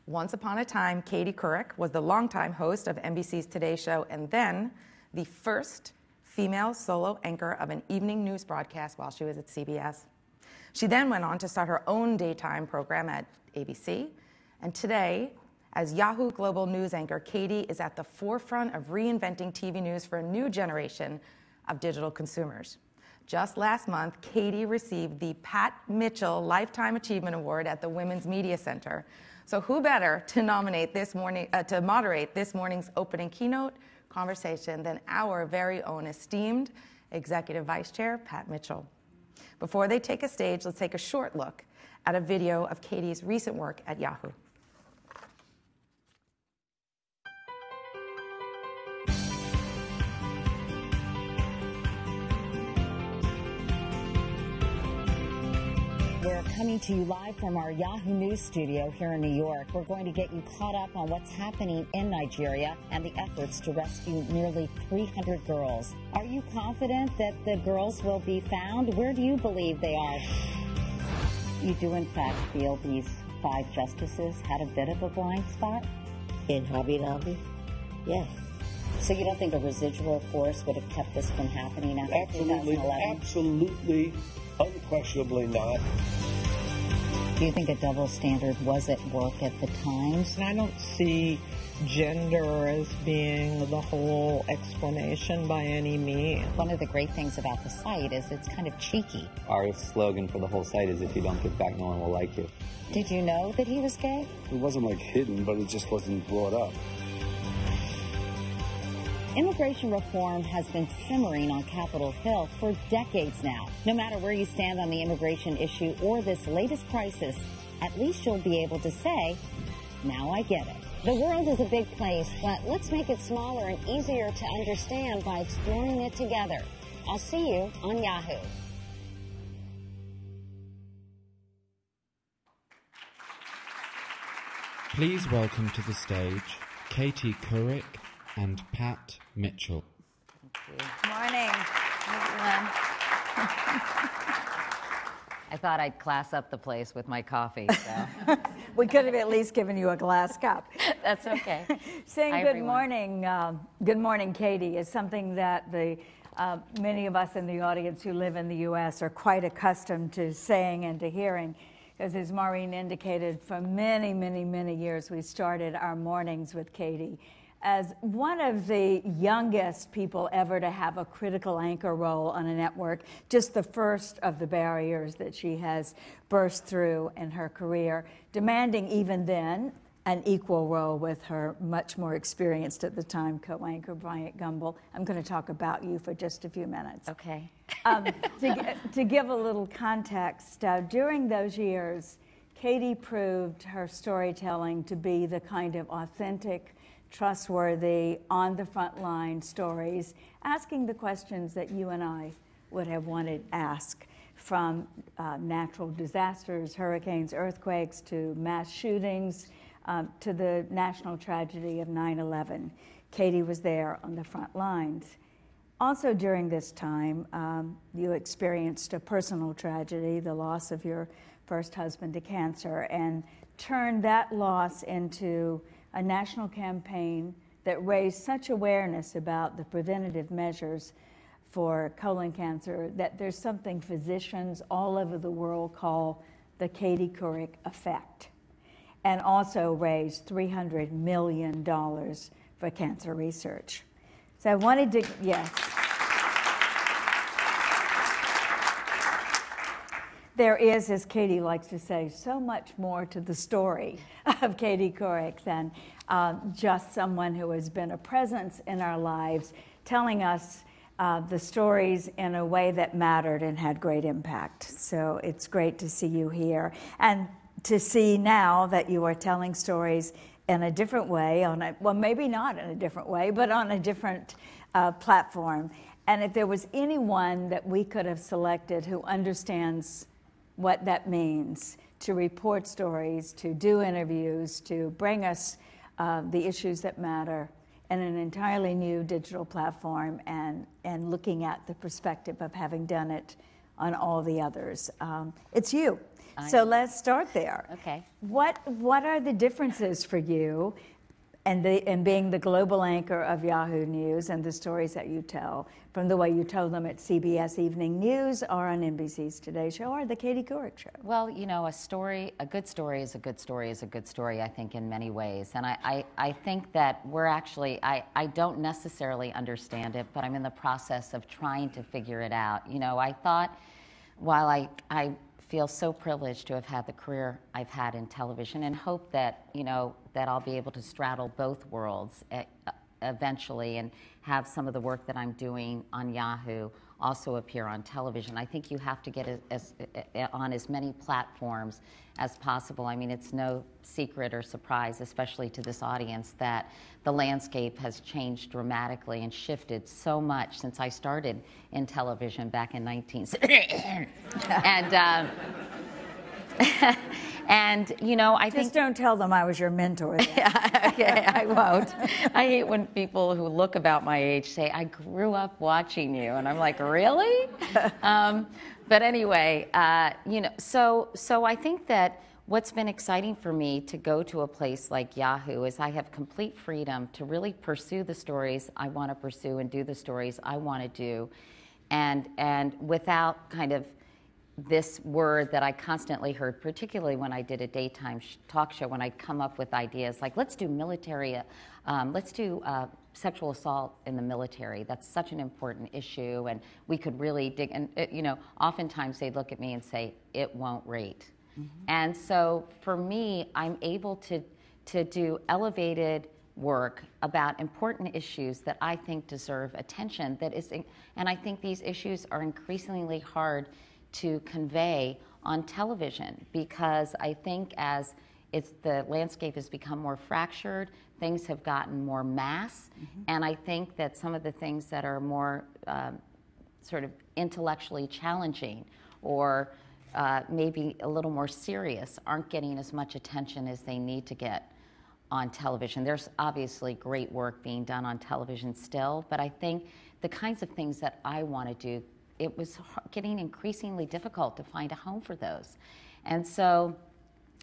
Once upon a time, Katie Couric was the longtime host of NBC's Today Show and then the first female solo anchor of an evening news broadcast while she was at CBS. She then went on to start her own daytime program at ABC, and today, as Yahoo Global News anchor, Katie is at the forefront of reinventing TV news for a new generation of digital consumers. Just last month, Katie received the Pat Mitchell Lifetime Achievement Award at the Women's Media Center. So who better to moderate this morning's opening keynote conversation than our very own esteemed Executive Vice Chair, Pat Mitchell. Before they take a stage, let's take a short look at a video of Katie's recent work at Yahoo. We're coming to you live from our Yahoo News studio here in New York. We're going to get you caught up on what's happening in Nigeria and the efforts to rescue nearly 300 girls. Are you confident that the girls will be found? Where do you believe they are? You do, in fact, feel these 5 justices had a bit of a blind spot? In Hobby Lobby? Yes. So you don't think a residual force would have kept this from happening after 2011? Absolutely, unquestionably not. Do you think a double standard was at work at the Times? I don't see gender as being the whole explanation by any means. One of the great things about the site is it's kind of cheeky. Our slogan for the whole site is, if you don't give back, no one will like you. Did you know that he was gay? It wasn't like hidden, but it just wasn't brought up. Immigration reform has been simmering on Capitol Hill for decades now. No matter where you stand on the immigration issue or this latest crisis, at least you'll be able to say, now I get it. The world is a big place, but let's make it smaller and easier to understand by exploring it together. I'll see you on Yahoo. Please welcome to the stage Katie Couric and Pat Mitchell. Good morning, everyone. I thought I'd class up the place with my coffee. So. We could have at least given you a glass cup. That's okay. Saying Hi, good morning, Katie, is something that many of us in the audience who live in the U.S. are quite accustomed to saying and to hearing. Because as Maureen indicated, for many, many, many years, we started our mornings with Katie as one of the youngest people ever to have a critical anchor role on a network, just the first of the barriers that she has burst through in her career, demanding even then an equal role with her much more experienced at the time co-anchor Bryant Gumbel. I'm going to talk about you for just a few minutes. Okay. To give a little context, during those years, Katie proved her storytelling to be the kind of authentic, trustworthy, on the front line stories, asking the questions that you and I would have wanted asked, from natural disasters, hurricanes, earthquakes, to mass shootings, to the national tragedy of 9/11. Katie was there on the front lines. Also during this time, you experienced a personal tragedy, the loss of your first husband to cancer, and turned that loss into a national campaign that raised such awareness about the preventative measures for colon cancer that there's something physicians all over the world call the Katie Couric effect, and also raised $300 million for cancer research. So I wanted to, yes. There is, as Katie likes to say, so much more to the story of Katie Couric than just someone who has been a presence in our lives, telling us the stories in a way that mattered and had great impact. So it's great to see you here, and to see now that you are telling stories in a different way, well, maybe not in a different way, but on a different platform. And if there was anyone that we could have selected who understands what that means to report stories, to do interviews, to bring us the issues that matter in an entirely new digital platform, and looking at the perspective of having done it on all the others. It's you. So let's start there. Okay. What are the differences for you and being the global anchor of Yahoo News and the stories that you tell from the way you told them at CBS Evening News or on NBC's Today Show or the Katie Couric Show? Well, you know, a good story is a good story is a good story, I think, in many ways. And I think that we're actually, I don't necessarily understand it, but I'm in the process of trying to figure it out. You know, I thought, while I feel so privileged to have had the career I've had in television and hope that, you know, that I'll be able to straddle both worlds eventually and have some of the work that I'm doing on Yahoo also appear on television. I think you have to get on as many platforms as possible. I mean, it's no secret or surprise, especially to this audience, that the landscape has changed dramatically and shifted so much since I started in television back in 1960. And, you know, I think... Just don't tell them I was your mentor. Okay, I won't. I hate when people who look about my age say, I grew up watching you. And I'm like, really? But anyway, you know, so I think that what's been exciting for me to go to a place like Yahoo is I have complete freedom to really pursue the stories I want to pursue and do the stories I want to do. And without kind of this word that I constantly heard, particularly when I did a daytime talk show, when I'd come up with ideas like, let's do military, let's do sexual assault in the military. That's such an important issue, and we could really dig. And you know, oftentimes they'd look at me and say, it won't rate. Mm-hmm. And so for me, I'm able to do elevated work about important issues that I think deserve attention. And I think these issues are increasingly hard to convey on television, because I think as the landscape has become more fractured, things have gotten more mass, and I think that some of the things that are more sort of intellectually challenging or maybe a little more serious aren't getting as much attention as they need to get on television. There's obviously great work being done on television still, but I think the kinds of things that I want to do, it was getting increasingly difficult to find a home for those. And so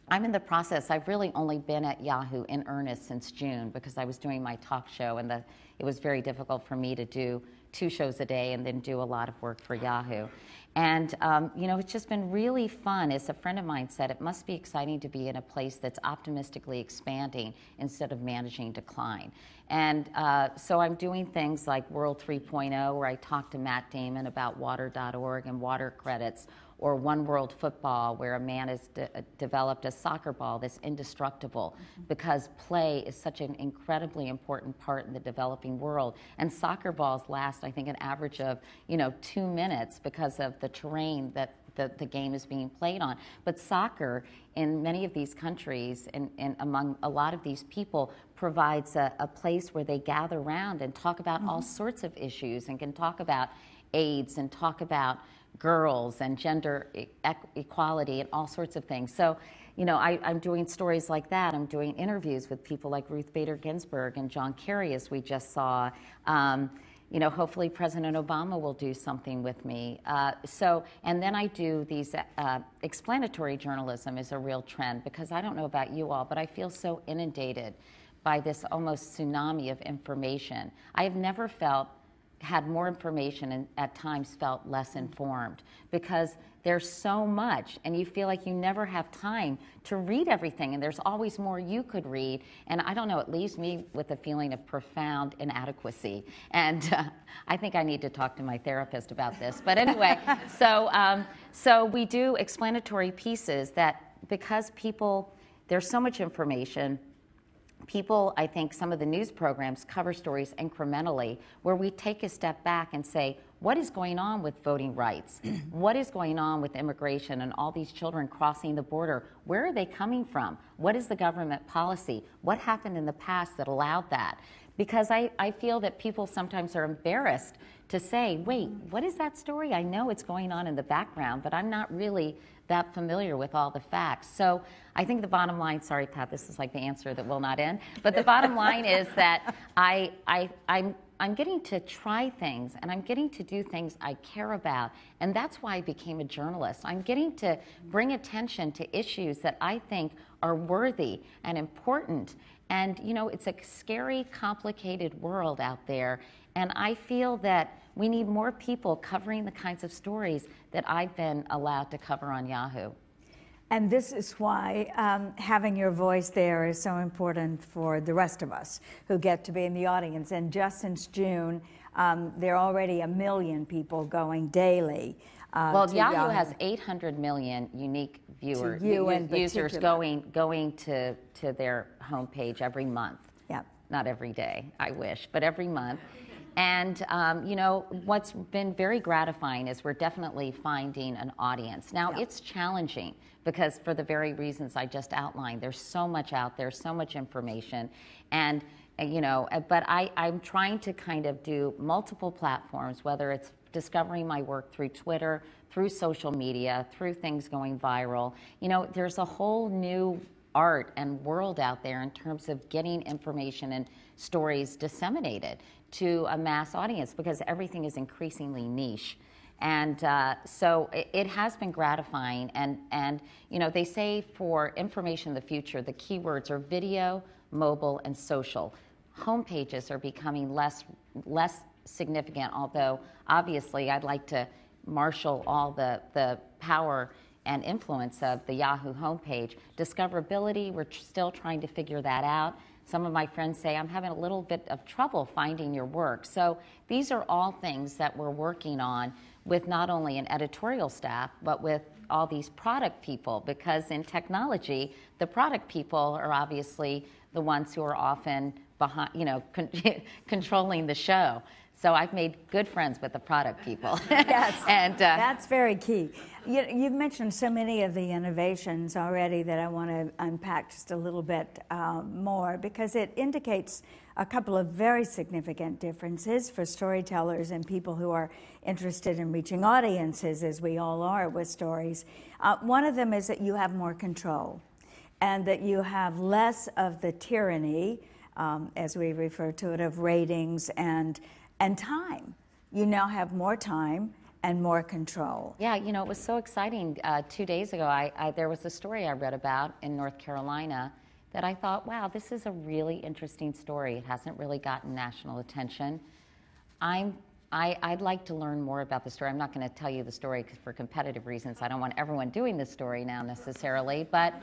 I'm in the process. I've really only been at Yahoo in earnest since June, because I was doing my talk show, and it was very difficult for me to do 2 shows a day and then do a lot of work for Yahoo. And you know, it's just been really fun. As a friend of mine said, it must be exciting to be in a place that's optimistically expanding instead of managing decline. And so I'm doing things like World 3.0, where I talk to Matt Damon about water.org and water credits, or One World Football, where a man has developed a soccer ball that's indestructible, because play is such an incredibly important part in the developing world. And soccer balls last, I think, an average of 2 minutes because of the terrain that the game is being played on. But soccer in many of these countries and among a lot of these people provides a place where they gather around and talk about all sorts of issues, and can talk about AIDS and talk about girls and gender equality and all sorts of things. So, you know, I'm doing stories like that. I'm doing interviews with people like Ruth Bader Ginsburg and John Kerry, as we just saw. You know, hopefully President Obama will do something with me. And then I do these explanatory journalism is a real trend, because I don't know about you all, but I feel so inundated by this almost tsunami of information. I have never had more information and at times felt less informed, because there's so much and you feel like you never have time to read everything, and there's always more you could read. And I don't know, it leaves me with a feeling of profound inadequacy. And I think I need to talk to my therapist about this. But anyway, so we do explanatory pieces that, because there's so much information, people, I think some of the news programs cover stories incrementally, where we take a step back and say, what is going on with voting rights? What is going on with immigration and all these children crossing the border? Where are they coming from? What is the government policy? What happened in the past that allowed that? Because I feel that people sometimes are embarrassed to say, wait, what is that story? I know it's going on in the background, but I'm not really that familiar with all the facts. So I think the bottom line, sorry, Pat, this is like the answer that will not end, but the bottom line is that I'm I'm getting to try things, and I'm getting to do things I care about, and that's why I became a journalist. I'm getting to bring attention to issues that I think are worthy and important. And you know, it's a scary, complicated world out there, and I feel that we need more people covering the kinds of stories that I've been allowed to cover on Yahoo. And this is why having your voice there is so important for the rest of us who get to be in the audience. And just since June, there are already 1 million people going daily. Well, Yahoo has 800 million unique users going to their homepage every month. Yep. Not every day, I wish, but every month. And you know, what's been very gratifying is we're definitely finding an audience. Now, it's challenging because for the very reasons I just outlined, there's so much out there, so much information. And you know, but I'm trying to kind of do multiple platforms, whether it's discovering my work through Twitter, through social media, through things going viral. You know, there's a whole new art and world out there in terms of getting information and stories disseminated to a mass audience because everything is increasingly niche. And so it has been gratifying. And you know, they say for information in the future, the keywords are video, mobile, and social. Homepages are becoming less significant, although obviously I'd like to marshal all the power and influence of the Yahoo homepage. Discoverability, we're still trying to figure that out. Some of my friends say, I'm having a little bit of trouble finding your work. So these are all things that we're working on with not only an editorial staff, but with all these product people, because in technology, the product people are obviously the ones who are often behind, you know, controlling the show. So I've made good friends with the product people. Yes, and that's very key. You've mentioned so many of the innovations already that I want to unpack just a little bit more, because it indicates a couple of very significant differences for storytellers and people who are interested in reaching audiences, as we all are with stories. One of them is that you have more control and that you have less of the tyranny, as we refer to it, of ratings and time. You now have more time and more control. Yeah, you know, it was so exciting. 2 days ago, there was a story I read about in North Carolina that I thought, wow, this is a really interesting story. It hasn't really gotten national attention. I'd like to learn more about the story. I'm not going to tell you the story for competitive reasons. I don't want everyone doing this story now necessarily, but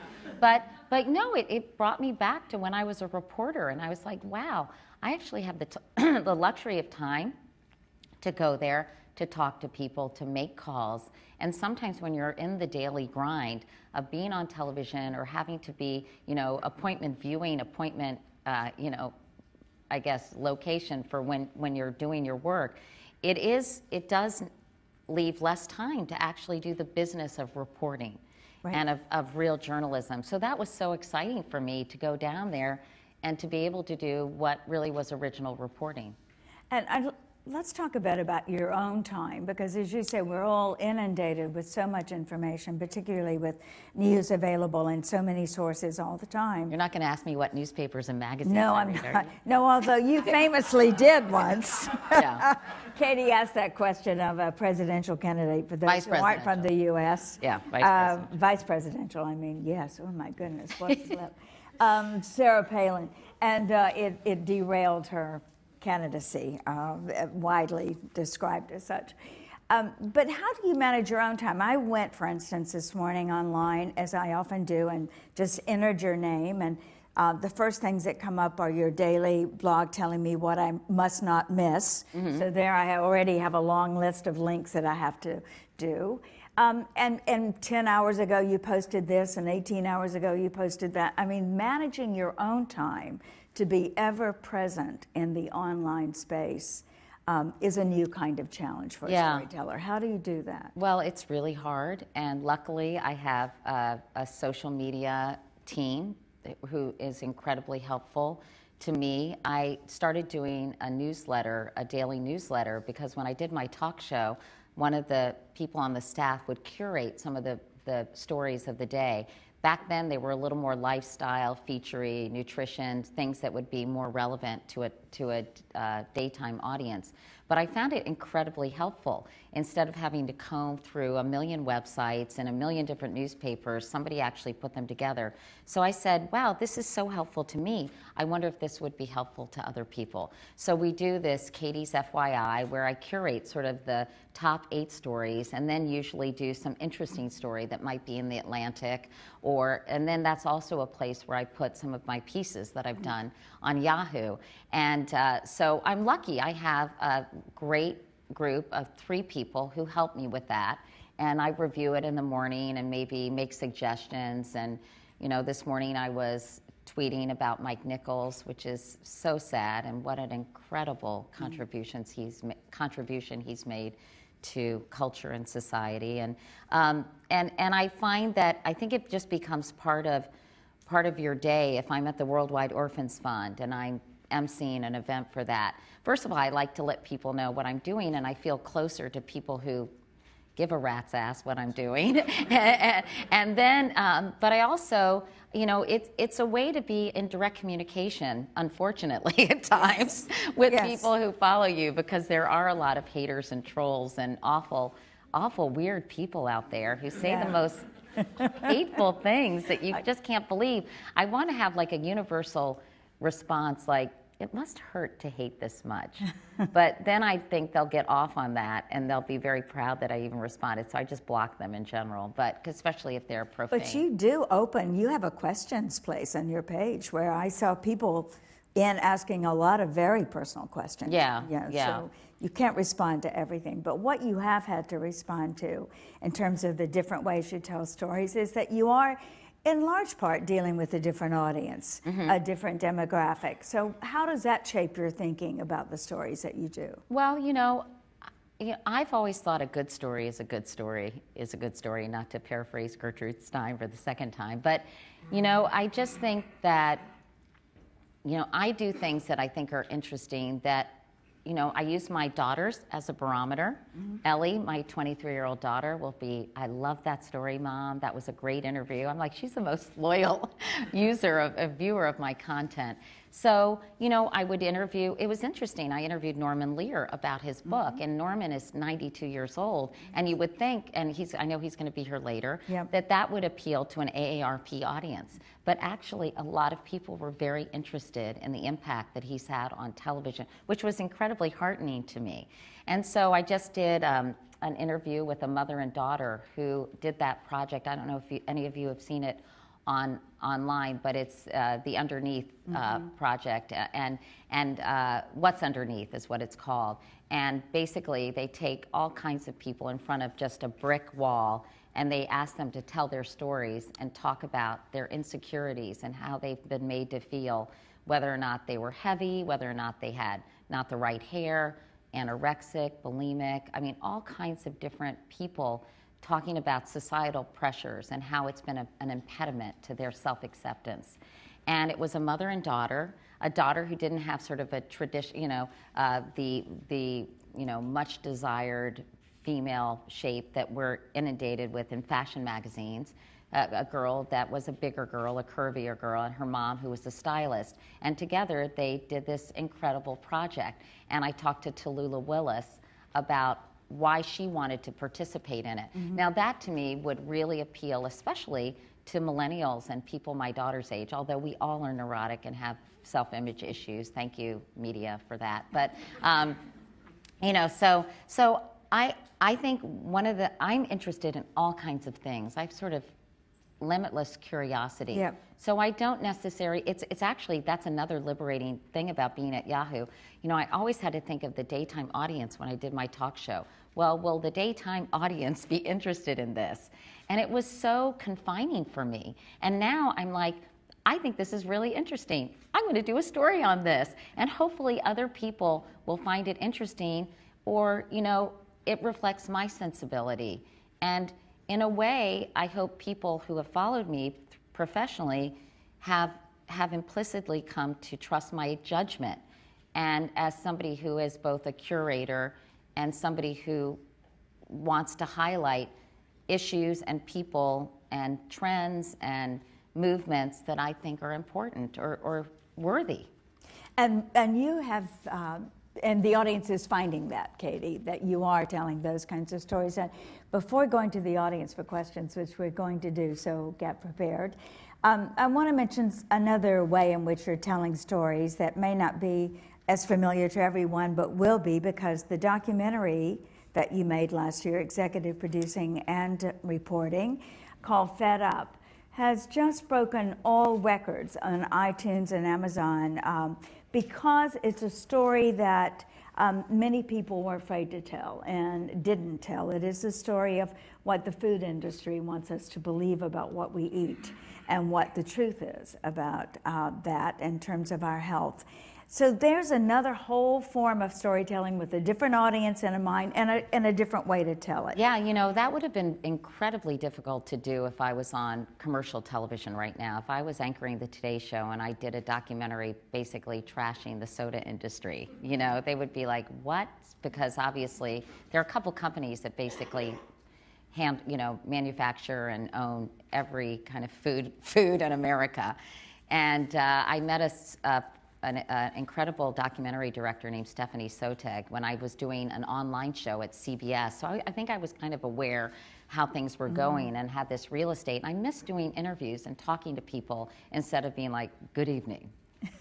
no, it brought me back to when I was a reporter, and I was like, wow, I actually have the luxury of time to go there, to talk to people, to make calls. And sometimes when you're in the daily grind of being on television or having to be, you know, appointment viewing, you know, I guess, location for when you're doing your work, it does leave less time to actually do the business of reporting. Right. And of real journalism. So that was so exciting for me to go down there and to be able to do what really was original reporting. And let's talk a bit about your own time, because as you say, we're all inundated with so much information, particularly with news available in so many sources all the time. You're not going to ask me what newspapers and magazines No, I I'm read, not. No, although you famously did once. Yeah. Katie asked that question of a presidential candidate for those who aren't from the U.S. Yeah, vice presidential. Vice presidential, I mean, yes. Oh, my goodness, what's left? Sarah Palin, and it derailed her candidacy, widely described as such. But how do you manage your own time? I went, for instance, this morning online, as I often do, and just entered your name, and the first things that come up are your daily blog telling me what I must not miss. Mm-hmm. So there I already have a long list of links that I have to do. And 10 hours ago you posted this, and 18 hours ago you posted that. I mean, managing your own time to be ever present in the online space is a new kind of challenge for a storyteller. How do you do that? Well, it's really hard, and luckily I have a social media team who is incredibly helpful to me. I started doing a newsletter, a daily newsletter, because when I did my talk show, one of the people on the staff would curate some of the stories of the day. Back then, they were a little more lifestyle, featurey, nutrition, things that would be more relevant to a daytime audience. But I found it incredibly helpful. Instead of having to comb through a million websites and a million different newspapers, somebody actually put them together. So I said, wow, this is so helpful to me. I wonder if this would be helpful to other people. So we do this Katie's FYI, where I curate sort of the top 8 stories and then usually do some interesting story that might be in the Atlantic, and then that's also a place where I put some of my pieces that I've done on Yahoo. And so I'm lucky. I have a great group of 3 people who help me with that. And I review it in the morning and maybe make suggestions. And, you know, this morning I was tweeting about Mike Nichols, which is so sad, and what an incredible contribution he's made to culture and society. And I find that I think it just becomes part of your day. If I'm at the Worldwide Orphans Fund and I'm emceeing an event for that, first of all, I like to let people know what I'm doing, and I feel closer to people who give a rat's ass what I'm doing. and then, but I also, you know, it's a way to be in direct communication, unfortunately, at times, with people who follow you, because there are a lot of haters and trolls and awful, weird people out there who say the most hateful things that you just can't believe. I want to have like a universal response, like, it must hurt to hate this much. But then I think they'll get off on that, and they'll be very proud that I even responded. So I just block them in general, but especially if they're profane. But you do you have a questions place on your page where I saw people asking a lot of very personal questions. Yeah. So you can't respond to everything. But what you have had to respond to in terms of the different ways you tell stories is that you are, in large part, dealing with a different audience, a different demographic. So how does that shape your thinking about the stories that you do? Well, you know, I've always thought a good story is a good story, not to paraphrase Gertrude Stein for the second time. But, you know, I just think that, you know, I do things that I think are interesting that, you know, I use my daughters as a barometer. Ellie, my 23-year-old daughter, will be, I love that story, Mom. That was a great interview. I'm like, she's the most loyal viewer of my content. So, you know, I would interview, it was interesting, I interviewed Norman Lear about his book, and Norman is 92 years old, and you would think, and I know he's going to be here later, that would appeal to an AARP audience. But actually, a lot of people were very interested in the impact that he's had on television, which was incredibly heartening to me. And so I just did an interview with a mother and daughter who did that project. I don't know if any of you have seen it online, but it's the Underneath project, and What's Underneath is what it's called. And basically, they take all kinds of people in front of just a brick wall, and they ask them to tell their stories and talk about their insecurities and how they've been made to feel, whether or not they were heavy, whether or not they had not the right hair, anorexic, bulimic, I mean, all kinds of different people talking about societal pressures and how it's been an impediment to their self-acceptance. And it was a mother and daughter, a daughter who didn't have sort of a tradition, you know, the much desired female shape that we're inundated with in fashion magazines, a girl that was a bigger girl, a curvier girl, and her mom who was a stylist. And together they did this incredible project. And I talked to Tallulah Willis about why she wanted to participate in it. Now that to me would really appeal, especially to millennials and people my daughter's age, although we all are neurotic and have self-image issues. Thank you, media, for that. But, you know, so I think I'm interested in all kinds of things. I've sort of limitless curiosity. Yep. So I don't necessarily, it's actually, that's another liberating thing about being at Yahoo. You know, I always had to think of the daytime audience when I did my talk show. Well, will the daytime audience be interested in this? And it was so confining for me. And now I'm like, I think this is really interesting. I'm going to do a story on this. And hopefully other people will find it interesting, or, you know, it reflects my sensibility. And in a way, I hope people who have followed me professionally have implicitly come to trust my judgment. And as somebody who is both a curator and somebody who wants to highlight issues and people and trends and movements that I think are important or worthy. And you have, and the audience is finding that, Katie, that you are telling those kinds of stories. And before going to the audience for questions, which we're going to do, so get prepared, I want to mention another way in which you're telling stories that may not be as familiar to everyone, but will be, because the documentary that you made last year, executive producing and reporting, called Fed Up, has just broken all records on iTunes and Amazon because it's a story that many people were afraid to tell and didn't tell. It is a story of what the food industry wants us to believe about what we eat and what the truth is about that in terms of our health. So there's another whole form of storytelling with a different audience in mind and a different way to tell it. Yeah, you know, that would have been incredibly difficult to do if I was on commercial television right now. If I was anchoring the Today Show and I did a documentary basically trashing the soda industry, you know, they would be like, what? Because obviously there are a couple companies that basically manufacture and own every kind of food in America. And I met an incredible documentary director named Stephanie Soteg when I was doing an online show at CBS. So I think I was kind of aware how things were going and had this real estate. And I missed doing interviews and talking to people instead of being like, good evening,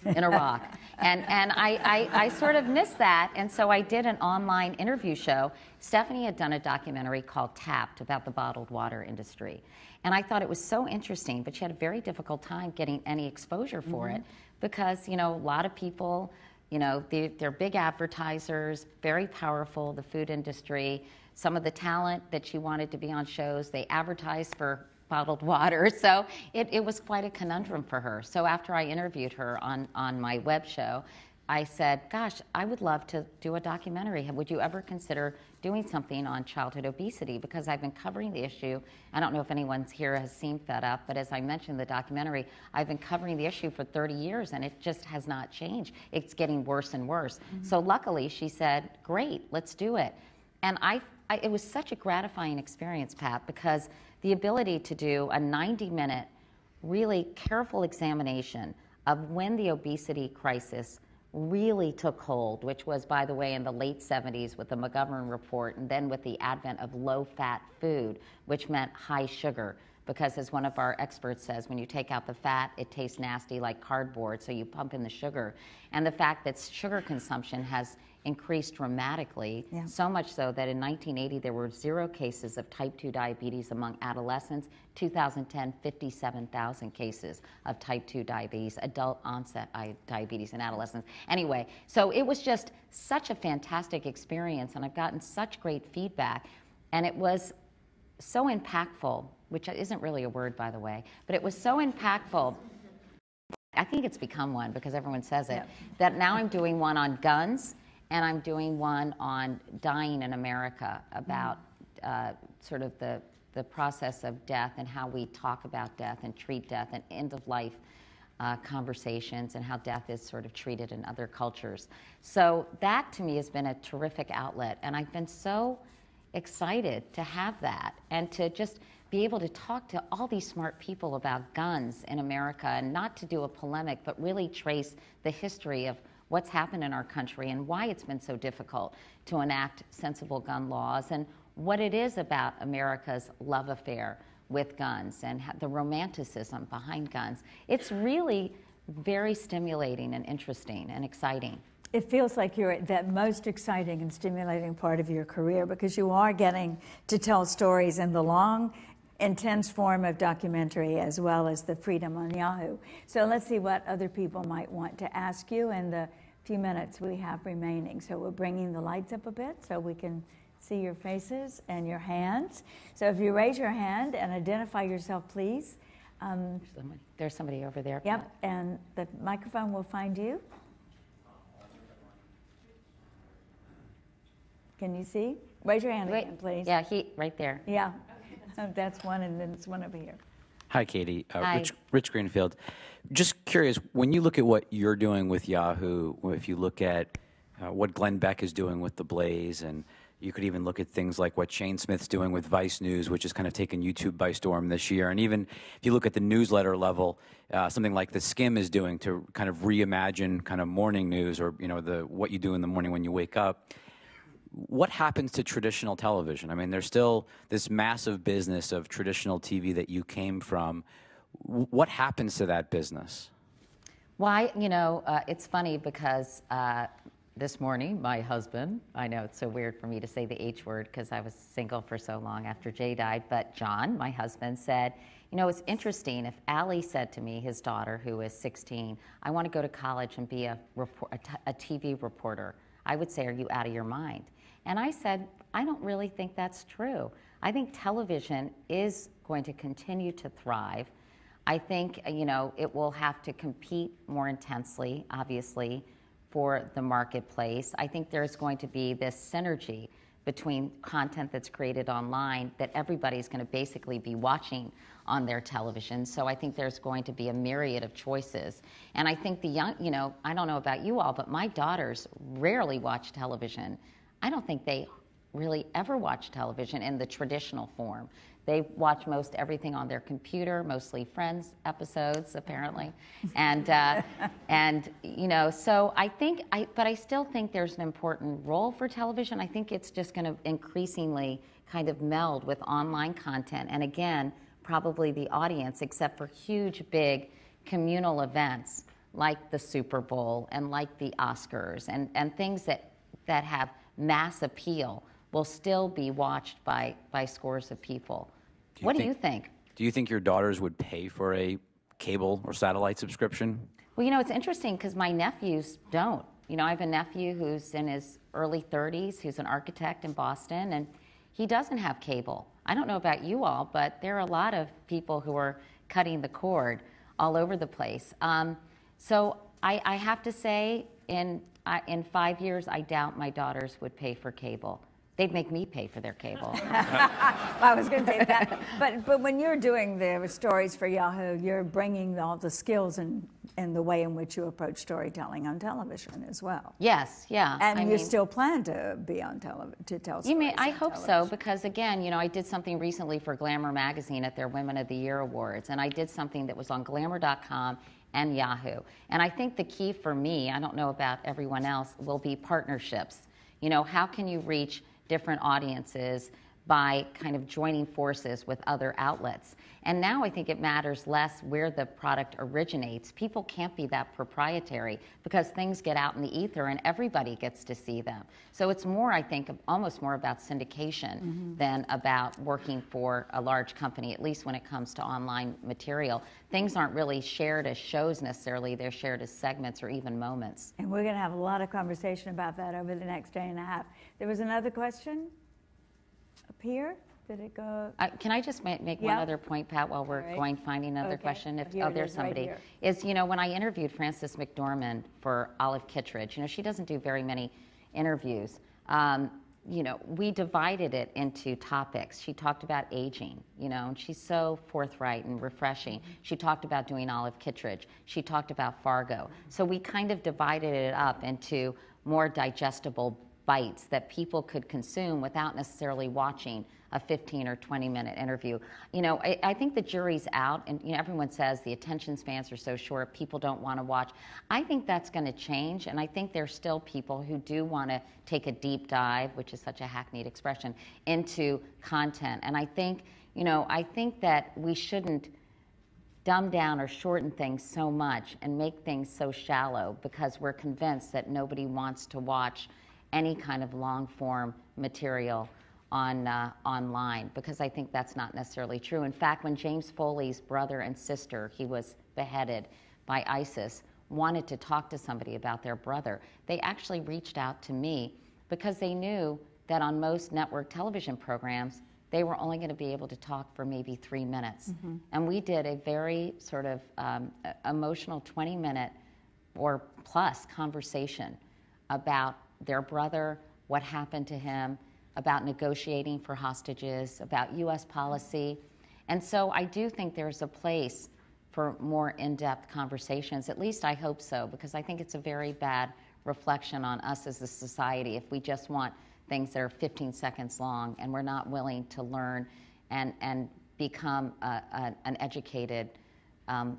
in Iraq. And I sort of missed that. And so I did an online interview show. Stephanie had done a documentary called Tapped about the bottled water industry. And I thought it was so interesting, but she had a very difficult time getting any exposure for it because, you know, a lot of people, you know, they're big advertisers, very powerful, the food industry. Some of the talent that she wanted to be on shows, they advertised for bottled water. So it was quite a conundrum for her. So after I interviewed her on my web show, I said, gosh, I would love to do a documentary. Would you ever consider doing something on childhood obesity? Because I've been covering the issue. I don't know if anyone here has seen Fed Up, but as I mentioned in the documentary, I've been covering the issue for 30 years and it just has not changed. It's getting worse and worse. So luckily she said, great, let's do it. And it was such a gratifying experience, Pat, because the ability to do a 90-minute, really careful examination of when the obesity crisis really took hold, which was, by the way, in the late 70s with the McGovern report, and then with the advent of low-fat food, which meant high sugar. Because as one of our experts says, when you take out the fat, it tastes nasty like cardboard, so you pump in the sugar. And the fact that sugar consumption has increased dramatically, so much so that in 1980 there were 0 cases of type 2 diabetes among adolescents. 2010, 57,000 cases of type 2 diabetes, adult onset diabetes in adolescents. Anyway, so it was just such a fantastic experience, and I've gotten such great feedback, and it was so impactful, which isn't really a word, by the way, but it was so impactful. I think it's become one because everyone says it, that now I'm doing one on guns, and I'm doing one on dying in America about sort of the process of death and how we talk about death and treat death and end-of-life conversations and how death is sort of treated in other cultures. So that, to me, has been a terrific outlet, and I've been so excited to have that and to just be able to talk to all these smart people about guns in America and not to do a polemic, but really trace the history of what's happened in our country and why it's been so difficult to enact sensible gun laws and what it is about America's love affair with guns and the romanticism behind guns. It's really very stimulating and interesting and exciting. It feels like you're at that most exciting and stimulating part of your career because you are getting to tell stories in the long, intense form of documentary as well as the freedom on Yahoo. So let's see what other people might want to ask you in the few minutes we have remaining. So we're bringing the lights up a bit so we can see your faces and your hands. So if you raise your hand and identify yourself, please. There's somebody over there. Yep, and the microphone will find you. Can you see? Raise your hand again, please. Yeah, right there. Yeah, that's one, and then it's one over here. Hi, Katie. Hi. Rich Greenfield. Just curious, when you look at what you're doing with Yahoo, if you look at what Glenn Beck is doing with The Blaze, and You could even look at things like what Shane Smith's doing with Vice News, which has kind of taken YouTube by storm this year. And even if you look at the newsletter level, something like the Skim is doing to kind of reimagine kind of morning news, or what you do in the morning when you wake up. What happens to traditional television? I mean, there's still this massive business of traditional TV that you came from. What happens to that business? Why, it's funny because this morning, my husband, I know it's so weird for me to say the H word because I was single for so long after Jay died, but John, my husband, said, it's interesting, if Allie said to me, his daughter, who is 16, I want to go to college and be a TV reporter, I would say, are you out of your mind? And I said, I don't really think that's true. I think television is going to continue to thrive. I think, it will have to compete more intensely, obviously, for the marketplace. I think there's going to be this synergy between content that's created online that everybody's going to basically be watching on their television. So I think there's going to be a myriad of choices. And I think the young, I don't know about you all, but my daughters rarely watch television. I don't think they really ever watch television in the traditional form. They watch most everything on their computer, mostly Friends episodes, apparently. And, so but I still think there's an important role for television. I think it's just going to increasingly kind of meld with online content. And again, probably the audience, except for huge, big communal events like the Super Bowl and like the Oscars and things that have mass appeal will still be watched by scores of people. What do you think? Do you think your daughters would pay for a cable or satellite subscription? Well, it's interesting because my nephews don't. I have a nephew who's in his early 30s, who's an architect in Boston, and he doesn't have cable. I don't know about you all, but there are a lot of people who are cutting the cord all over the place. So I have to say, in 5 years, I doubt my daughters would pay for cable. They'd make me pay for their cable. I was going to say that. But when you're doing the stories for Yahoo, you're bringing all the skills and the way in which you approach storytelling on television as well. Yes, yeah. And you still plan to be on television, to tell stories I hope so, because again, I did something recently for Glamour magazine at their Women of the Year Awards, and I did something that was on glamour.com and Yahoo. And I think the key for me, I don't know about everyone else, will be partnerships. How can you reach different audiences by kind of joining forces with other outlets? And now I think it matters less where the product originates. People can't be that proprietary because things get out in the ether and everybody gets to see them. So it's more, I think, almost more about syndication than about working for a large company, at least when it comes to online material. Things aren't really shared as shows necessarily, they're shared as segments or even moments. And we're going to have a lot of conversation about that over the next day and a half. There was another question up here. Did it go? Can I just make one other point, Pat, while we're finding another question? If there's somebody. When I interviewed Frances McDormand for Olive Kitteridge, she doesn't do very many interviews. We divided it into topics. She talked about aging, and she's so forthright and refreshing. She talked about doing Olive Kitteridge. She talked about Fargo. So we kind of divided it up into more digestible bites that people could consume without necessarily watching a 15 or 20-minute interview. I think the jury's out, and everyone says the attention spans are so short, people don't want to watch. I think that's going to change, and I think there's still people who do want to take a deep dive, which is such a hackneyed expression, into content. And I think that we shouldn't dumb down or shorten things so much and make things so shallow because we're convinced that nobody wants to watch any kind of long-form material online, because I think that's not necessarily true. In fact, when James Foley's brother and sister, he was beheaded by ISIS, wanted to talk to somebody about their brother, they actually reached out to me because they knew that on most network television programs, they were only going to be able to talk for maybe 3 minutes. And we did a very sort of emotional 20-minute or plus conversation about their brother, what happened to him, about negotiating for hostages, about U.S. policy. And so I do think there's a place for more in-depth conversations. At least I hope so, because I think it's a very bad reflection on us as a society if we just want things that are 15 seconds long, and we're not willing to learn and become an educated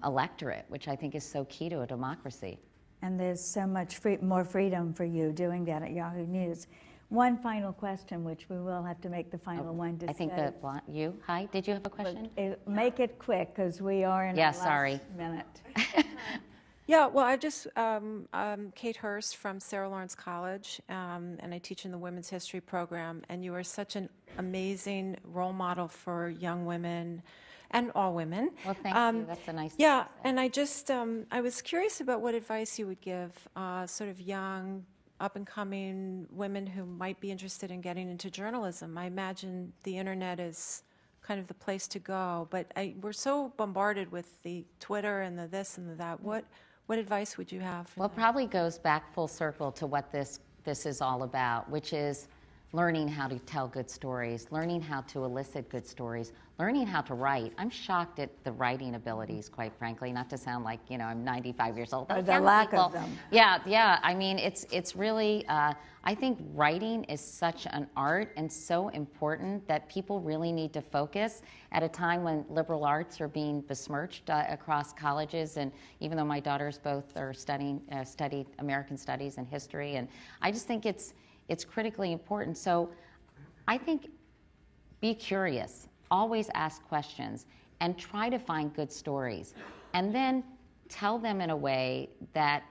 electorate, which I think is so key to a democracy. And there's so much more freedom for you doing that at Yahoo News. One final question, which we will have to make the final one to I think say. that hi, did you have a question? Make it quick, because we are in our last minute. Yeah, well, I'm Kate Hurst from Sarah Lawrence College, and I teach in the Women's History program, and you are such an amazing role model for young women and all women. Well, thank you. That's a nice Yeah, and I was curious about what advice you would give sort of young, up-and-coming women who might be interested in getting into journalism. I imagine the internet is kind of the place to go, but we're so bombarded with the Twitter and the this and the that. What advice would you have for Well, it probably goes back full circle to what this is all about, which is learning how to tell good stories, learning how to elicit good stories, learning how to write. I'm shocked at the writing abilities, quite frankly, not to sound like, I'm 95 years old. Or the lack of them. Yeah. I mean, it's really, I think writing is such an art and so important that people really need to focus at a time when liberal arts are being besmirched across colleges. And even though my daughters both are studied American Studies and history, and I just think it's critically important. So I think be curious, always ask questions, and try to find good stories. And then tell them in a way that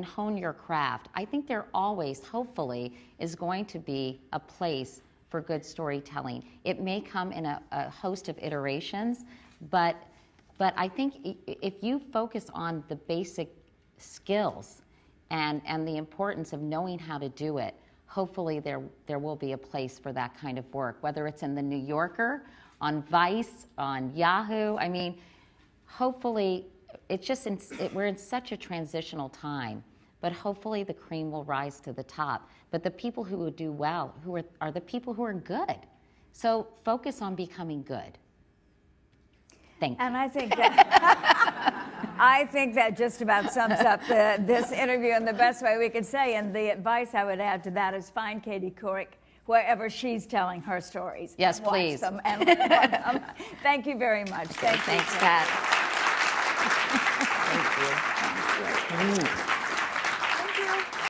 hone your craft. I think there always, hopefully, is going to be a place for good storytelling. It may come in a host of iterations, but I think if you focus on the basic skills and the importance of knowing how to do it, hopefully there will be a place for that kind of work, whether it's in the New Yorker, on Vice, on Yahoo. I mean, hopefully, it's just we're in such a transitional time, but hopefully the cream will rise to the top. But the people who will do well are the people who are good. So focus on becoming good. Thank you. And I think that just about sums up this interview in the best way we could say. And the advice I would add to that is find Katie Couric wherever she's telling her stories. Yes, watch please. them and learn from them. Thank you very much. Thanks, Pat. Thank you.